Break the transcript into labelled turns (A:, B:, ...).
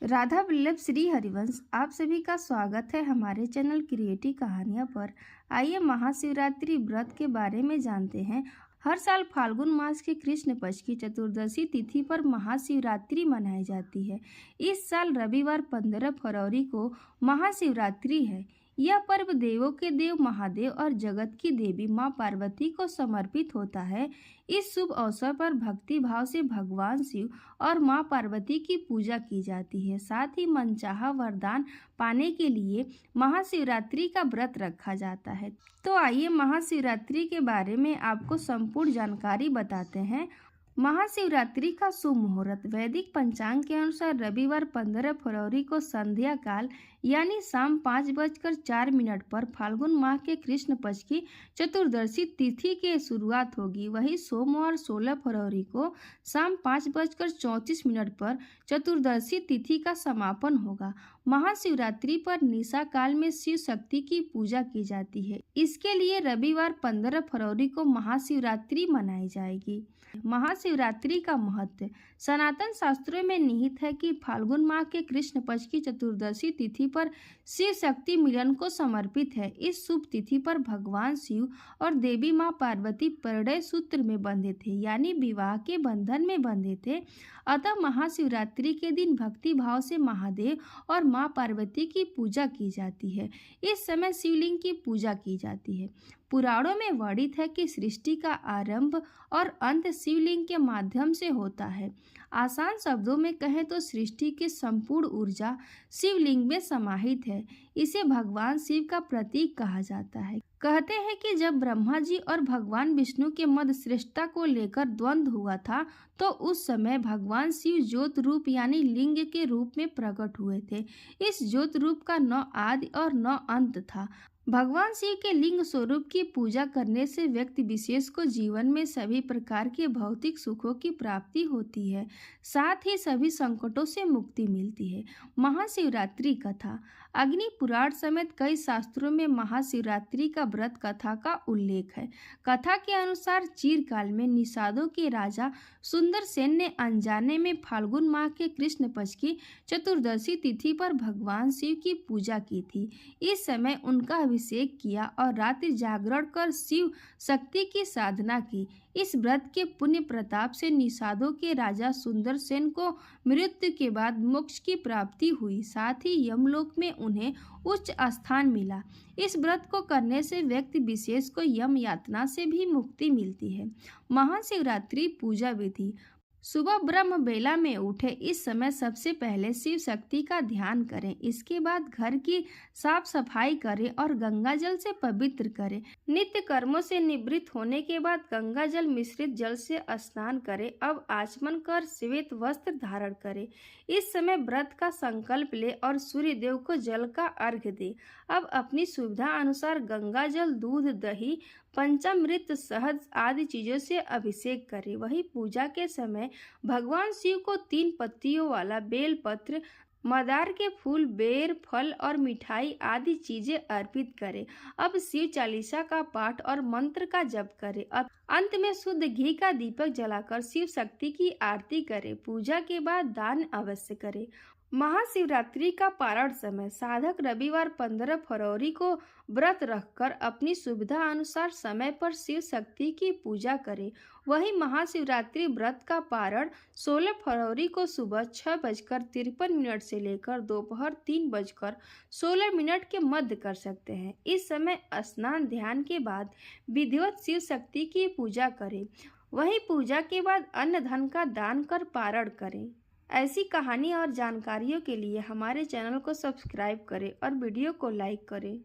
A: राधा वल्लभ श्री हरिवंश आप सभी का स्वागत है हमारे चैनल क्रिएटिव कहानियाँ पर। आइए महाशिवरात्रि व्रत के बारे में जानते हैं। हर साल फाल्गुन मास के कृष्ण पक्ष की चतुर्दशी तिथि पर महाशिवरात्रि मनाई जाती है। इस साल रविवार 15 फरवरी को महाशिवरात्रि है। यह पर्व देवों के देव महादेव और जगत की देवी मां पार्वती को समर्पित होता है। इस शुभ अवसर पर भक्ति भाव से भगवान शिव और मां पार्वती की पूजा की जाती है। साथ ही मनचाहा वरदान पाने के लिए महाशिवरात्रि का व्रत रखा जाता है। तो आइए महाशिवरात्रि के बारे में आपको संपूर्ण जानकारी बताते हैं। महाशिवरात्रि का शुभ मुहूर्त वैदिक पंचांग के अनुसार रविवार 15 फरवरी को संध्या काल यानी शाम 5:04 पर फाल्गुन माह के कृष्ण पक्ष की चतुर्दशी तिथि की शुरुआत होगी। वहीं सोमवार 16 फरवरी को शाम 5:34 पर चतुर्दशी तिथि का समापन होगा। महाशिवरात्रि पर निशा काल में शिव शक्ति की पूजा की जाती है। इसके लिए रविवार 15 फरवरी को महाशिवरात्रि मनाई जाएगी। महाशिवरात्रि का महत्व सनातन शास्त्रों में निहित है कि फाल्गुन माह के कृष्ण पक्ष की चतुर्दशी तिथि पर शिव शक्ति मिलन को समर्पित है। इस शुभ तिथि पर भगवान शिव और देवी मां पार्वती परिणय सूत्र में बंधे थे, यानी विवाह के बंधन में बंधे थे। अतः महाशिवरात्रि के दिन भक्ति भाव से महादेव और मां पार्वती की पूजा की जाती है। इस समय शिवलिंग की पूजा की जाती है। पुराणों में वर्णित है कि सृष्टि का आरंभ और अंत शिवलिंग के माध्यम से होता है। आसान शब्दों में कहें तो सृष्टि की संपूर्ण ऊर्जा शिवलिंग में समाहित है। इसे भगवान शिव का प्रतीक कहा जाता है। कहते हैं कि जब ब्रह्मा जी और भगवान विष्णु के मध्य श्रेष्ठता को लेकर द्वंद्व हुआ था, तो उस समय भगवान शिव ज्योत रूप यानी लिंग के रूप में प्रकट हुए थे। इस ज्योत रूप का न आदि और न अंत था। भगवान शिव के लिंग स्वरूप की पूजा करने से व्यक्ति विशेष को जीवन में सभी प्रकार के भौतिक सुखों की प्राप्ति होती है, साथ ही सभी संकटों से मुक्ति मिलती है। महाशिवरात्रि कथा अग्नि पुराण समेत कई शास्त्रों में महाशिवरात्रि का व्रत कथा का उल्लेख है। कथा के अनुसार चीरकाल में निषादों के राजा सुंदर सेन ने अनजाने में फाल्गुन माह के कृष्ण पक्ष की चतुर्दशी तिथि पर भगवान शिव की पूजा की थी। इस समय उनका अभिषेक किया और रात्रि जागरण कर शिव शक्ति की साधना की। इस व्रत के पुण्य प्रताप से निषादों के राजा सुंदर सेन को मृत्यु के बाद मोक्ष की प्राप्ति हुई। साथ ही यमलोक में उन्हें उच्च स्थान मिला। इस व्रत को करने से व्यक्ति विशेष को यम यातना से भी मुक्ति मिलती है। महाशिवरात्रि पूजा विधि सुबह ब्रह्म बेला में उठे। इस समय सबसे पहले शिव शक्ति का ध्यान करें। इसके बाद घर की साफ सफाई करें और गंगा जल से पवित्र करें। नित्य कर्मों से निवृत्त होने के बाद गंगा जल मिश्रित जल से स्नान करें। अब आचमन कर श्वेत वस्त्र धारण करें। इस समय व्रत का संकल्प ले और सूर्य देव को जल का अर्घ्य दे। अब अपनी सुविधा अनुसार गंगा जल, दूध, दही, पंचामृत, शहद आदि चीजों से अभिषेक करें। वही पूजा के समय भगवान शिव को 3 पत्तियों वाला बेलपत्र, मदार के फूल, बेर, फल और मिठाई आदि चीजें अर्पित करें। अब शिव चालीसा का पाठ और मंत्र का जप करें। अंत में शुद्ध घी का दीपक जलाकर शिव शक्ति की आरती करें। पूजा के बाद दान अवश्य करें। महाशिवरात्रि का पारण समय साधक रविवार 15 फरवरी को व्रत रखकर अपनी सुविधा अनुसार समय पर शिव शक्ति की पूजा करें। वहीं महाशिवरात्रि व्रत का पारण 16 फरवरी को सुबह 6:53 से लेकर दोपहर 3:16 के मध्य कर सकते हैं। इस समय स्नान ध्यान के बाद विधिवत शिव शक्ति की पूजा करें। वहीं पूजा के बाद अन्न धन का दान कर पारण करें। ऐसी कहानी और जानकारियों के लिए हमारे चैनल को सब्सक्राइब करें और वीडियो को लाइक करें।